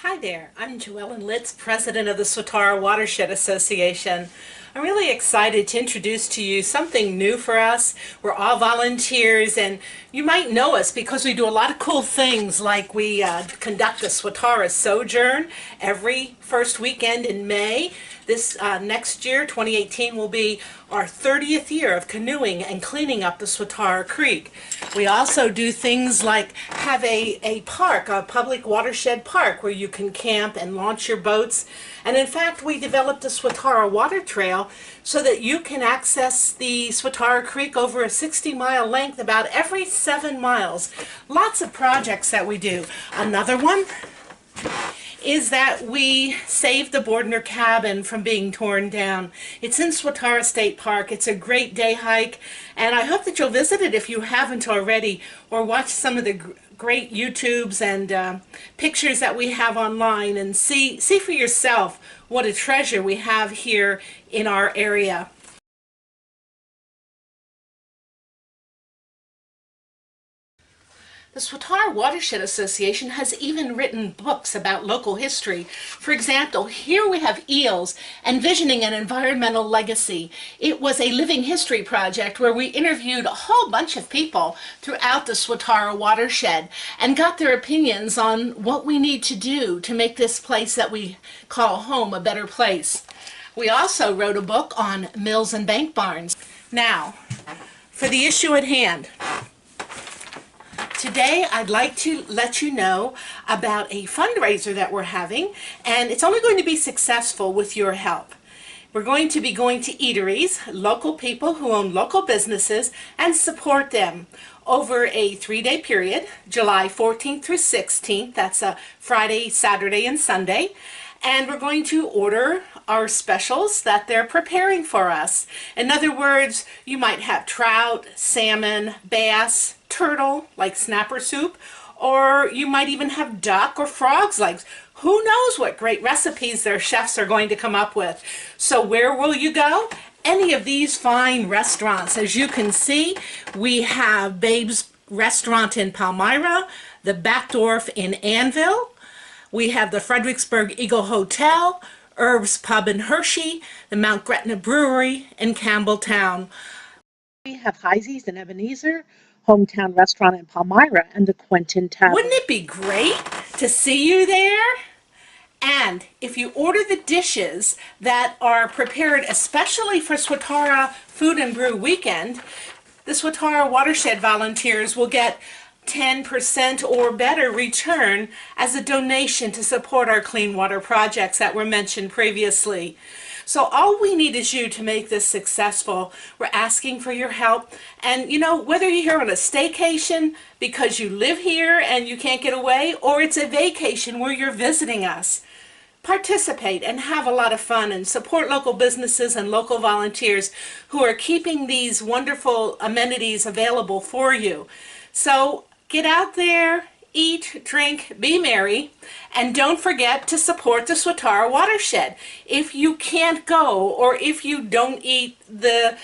Hi there, I'm Joellen Litz, President of the Swatara Watershed Association. I'm really excited to introduce to you something new for us. We're all volunteers, and you might know us because we do a lot of cool things, like we conduct a Swatara Sojourn every first weekend in May. This next year, 2018, will be our 30th year of canoeing and cleaning up the Swatara Creek. We also do things like have a park, a public watershed park, where you can camp and launch your boats. And in fact, we developed a Swatara Water Trail so that you can access the Swatara Creek over a 60-mile length about every 7 miles. Lots of projects that we do. Another one is that we saved the Bordner cabin from being torn down. It's in Swatara State Park. It's a great day hike, and I hope that you'll visit it if you haven't already, or watch some of the great YouTubes and pictures that we have online, and see for yourself what a treasure we have here in our area. The Swatara Watershed Association has even written books about local history. For example, here we have Eels, Envisioning an Environmental Legacy. It was a living history project where we interviewed a whole bunch of people throughout the Swatara Watershed and got their opinions on what we need to do to make this place that we call home a better place. We also wrote a book on mills and bank barns. Now, for the issue at hand. Today, I'd like to let you know about a fundraiser that we're having, and it's only going to be successful with your help. We're going to be going to eateries, local people who own local businesses, and support them over a 3-day period, July 14th through 16th. That's a Friday, Saturday, and Sunday. And we're going to order our specials that they're preparing for us. In other words, you might have trout, salmon, bass, turtle, like snapper soup, or you might even have duck or frog's legs. Who knows what great recipes their chefs are going to come up with. So where will you go? Any of these fine restaurants. As you can see, we have Babe's Restaurant in Palmyra, the Batdorf in Annville. We have the Fredericksburg Eagle Hotel, Herb's Pub in Hershey, the Mount Gretna Brewery in Campbelltown. We have Heiseys in Ebenezer, Hometown Restaurant in Palmyra, and the Quentin Tavern. Wouldn't it be great to see you there? And if you order the dishes that are prepared especially for Swatara Food and Brew Weekend, the Swatara Watershed volunteers will get 10% or better return as a donation to support our clean water projects that were mentioned previously. So all we need is you to make this successful. We're asking for your help. And you know, whether you're here on a staycation because you live here and you can't get away, or it's a vacation where you're visiting us, participate and have a lot of fun and support local businesses and local volunteers who are keeping these wonderful amenities available for you. So get out there, eat, drink, be merry, and don't forget to support the Swatara Watershed. If you can't go, or if you don't eat the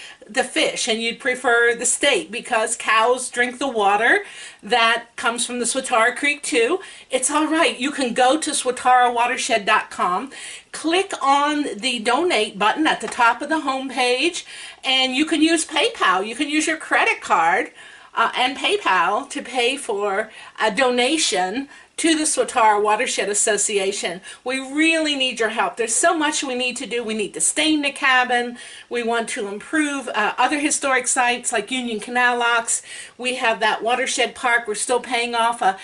fish and you'd prefer the steak because cows drink the water that comes from the Swatara Creek too, it's all right. You can go to swatarawatershed.com, click on the donate button at the top of the home page, and you can use PayPal. You can use your credit card and PayPal to pay for a donation to the Swatara Watershed Association. We really need your help. There's so much we need to do. We need to stain the cabin. We want to improve other historic sites like Union Canal Locks. We have that watershed park. We're still paying off a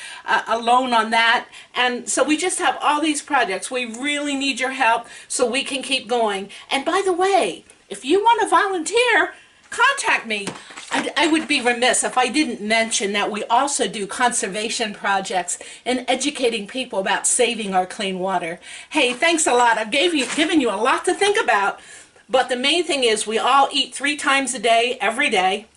loan on that. And so we just have all these projects. We really need your help so we can keep going. And by the way, if you want to volunteer, contact me. I would be remiss if I didn't mention that we also do conservation projects and educating people about saving our clean water. Hey, thanks a lot. I've given you a lot to think about, but the main thing is we all eat 3 times a day, every day,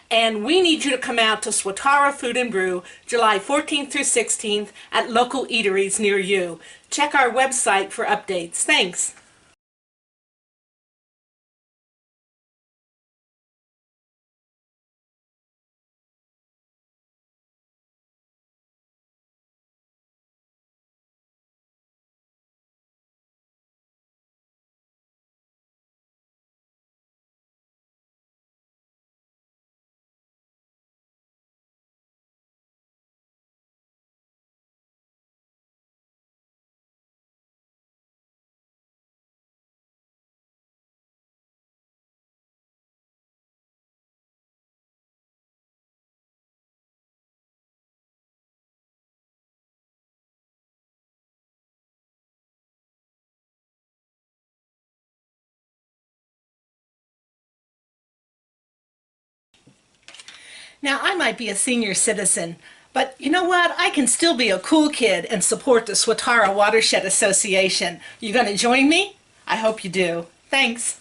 and we need you to come out to Swatara Food and Brew, July 14th through 16th at local eateries near you. Check our website for updates. Thanks. Now, I might be a senior citizen, but you know what? I can still be a cool kid and support the Swatara Watershed Association. You gonna join me? I hope you do. Thanks.